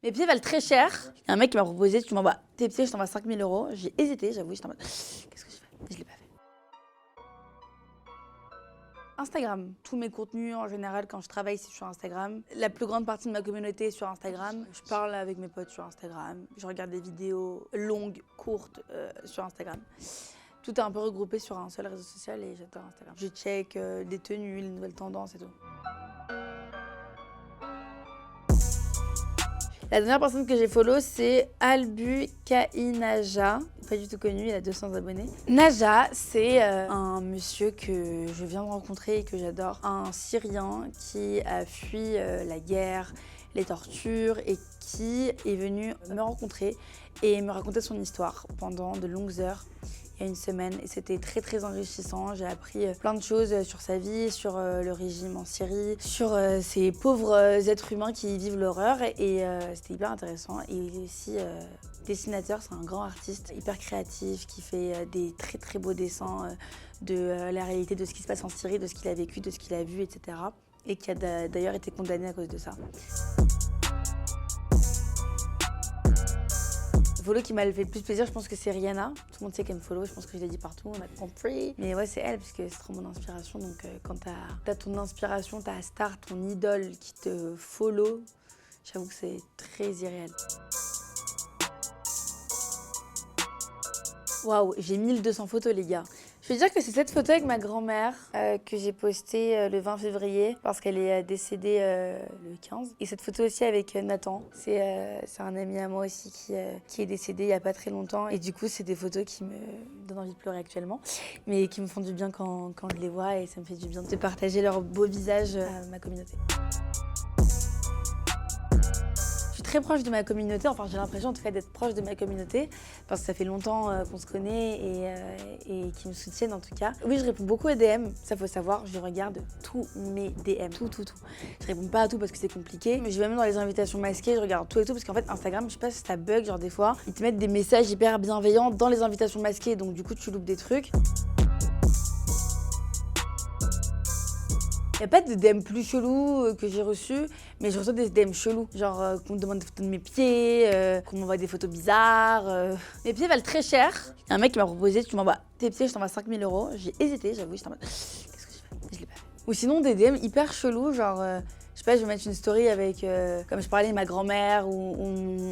Mes pieds valent très cher. Il y a un mec qui m'a proposé, tu m'envoies tes pieds, je t'envoie 5 000 €. J'ai hésité, j'avoue, j'étais en mode, qu'est-ce que je fais? Je l'ai pas fait. Instagram. Tous mes contenus, en général, quand je travaille, c'est sur Instagram. La plus grande partie de ma communauté est sur Instagram. Je parle avec mes potes sur Instagram. Je regarde des vidéos longues, courtes sur Instagram. Tout est un peu regroupé sur un seul réseau social et j'adore Instagram. Je check des tenues, les nouvelles tendances et tout. La dernière personne que j'ai follow, c'est Albu Kainaja. Pas du tout connu, il a 200 abonnés. Naja, c'est un monsieur que je viens de rencontrer et que j'adore. Un Syrien qui a fui la guerre, les tortures et qui est venu me rencontrer et me raconter son histoire pendant de longues heures. Il y a une semaine et c'était très très enrichissant. J'ai appris plein de choses sur sa vie, sur le régime en Syrie, sur ces pauvres êtres humains qui vivent l'horreur et c'était hyper intéressant. Et il est aussi dessinateur, c'est un grand artiste hyper créatif qui fait des très très beaux dessins de la réalité de ce qui se passe en Syrie, de ce qu'il a vécu, de ce qu'il a vu, etc. Et qui a d'ailleurs été condamné à cause de ça. Follow qui m'a fait le plus plaisir, je pense que c'est Rihanna. Tout le monde sait qu'elle me follow, je pense que je l'ai dit partout, on a compris. Mais ouais, c'est elle, parce que c'est trop mon inspiration. Donc quand t'as ton inspiration, ta star, ton idole qui te follow, j'avoue que c'est très irréel. Waouh, j'ai 1200 photos, les gars. Je veux dire que c'est cette photo avec ma grand-mère que j'ai postée le 20 février parce qu'elle est décédée le 15. Et cette photo aussi avec Nathan. C'est un ami à moi aussi qui est décédé il n'y a pas très longtemps. Et du coup, c'est des photos qui me donnent envie de pleurer actuellement, mais qui me font du bien quand je les vois et ça me fait du bien de partager leur beau visage à ma communauté. Très proche de ma communauté, enfin j'ai l'impression en tout cas d'être proche de ma communauté parce que ça fait longtemps qu'on se connaît et qu'ils me soutiennent en tout cas. Oui, je réponds beaucoup aux DM, ça faut savoir, je regarde tous mes DM, tout. Je réponds pas à tout parce que c'est compliqué, mais je vais même dans les invitations masquées, je regarde tout et tout parce qu'en fait Instagram, je sais pas si ça bug, genre des fois, ils te mettent des messages hyper bienveillants dans les invitations masquées donc du coup tu loupes des trucs. Il n'y a pas de DM plus chelou que j'ai reçu, mais je reçois des DM chelous. Genre qu'on me demande des photos de mes pieds, qu'on m'envoie des photos bizarres. Mes pieds valent très cher. Il y a un mec qui m'a proposé, tu m'envoies tes pieds, je t'envoie 5 000 €. J'ai hésité, j'avoue, j'étais en mode, qu'est-ce que je fais? Je l'ai pas fait. Ou sinon des DM hyper chelous, genre, je sais pas, je vais mettre une story avec, comme je parlais, ma grand-mère ou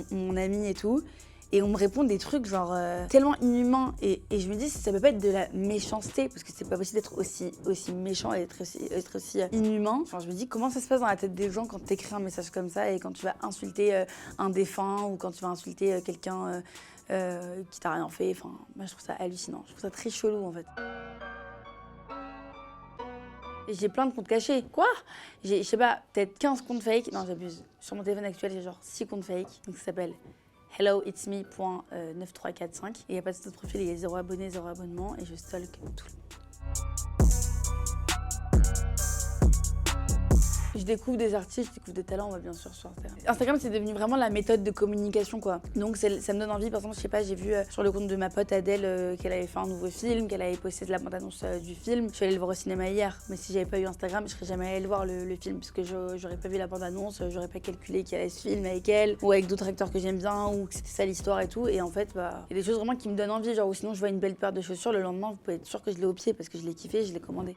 mon ami et tout. Et on me répond des trucs genre tellement inhumains et je me dis ça peut pas être de la méchanceté parce que c'est pas possible d'être aussi méchant et être aussi inhumain. Enfin, je me dis comment ça se passe dans la tête des gens quand t'écris un message comme ça et quand tu vas insulter un défunt ou quand tu vas insulter quelqu'un qui t'a rien fait. Enfin, moi je trouve ça hallucinant, je trouve ça très chelou en fait. J'ai plein de comptes cachés. Quoi? J'ai, je sais pas, peut-être 15 comptes fake. Non, j'abuse. Sur mon téléphone actuel, j'ai genre 6 comptes fake. Donc ça s'appelle helloitsme.9345. Et il n'y a pas de statut de profil, il y a 0 abonnés, 0 abonnement. Et je stalk tout le monde. Je découvre des artistes, je découvre des talents, bien sûr, sur Instagram. Instagram, c'est devenu vraiment la méthode de communication, quoi. Donc, ça me donne envie. Par exemple, je sais pas, j'ai vu sur le compte de ma pote Adèle qu'elle avait fait un nouveau film, qu'elle avait posté de la bande-annonce du film. Je suis allée le voir au cinéma hier. Mais si j'avais pas eu Instagram, je serais jamais allée le voir, le film, parce que j'aurais pas vu la bande-annonce, j'aurais pas calculé qu'il y allait ce film avec elle, ou avec d'autres acteurs que j'aime bien, ou que c'était ça l'histoire et tout. Et en fait, bah, il y a des choses vraiment qui me donnent envie. Genre, ou sinon, je vois une belle paire de chaussures, le lendemain, vous pouvez être sûr que je l'ai au pied, parce que je l'ai kiffé, je l'ai commandé.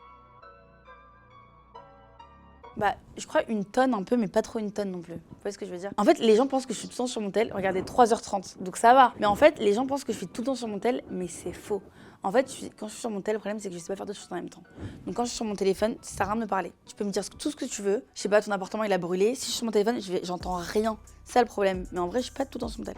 Bah, je crois une tonne un peu, mais pas trop une tonne non plus. Vous voyez ce que je veux dire? En fait, les gens pensent que je suis tout le temps sur mon tel. Regardez, 3h30, donc ça va. Mais en fait, les gens pensent que je suis tout le temps sur mon tel, mais c'est faux. En fait, quand je suis sur mon tel, le problème, c'est que je sais pas faire deux choses en même temps. Donc quand je suis sur mon téléphone, ça sert à rien de me parler. Tu peux me dire tout ce que tu veux. Je sais pas, ton appartement, il a brûlé. Si je suis sur mon téléphone, j'entends rien. C'est ça le problème. Mais en vrai, je suis pas tout le temps sur mon tel.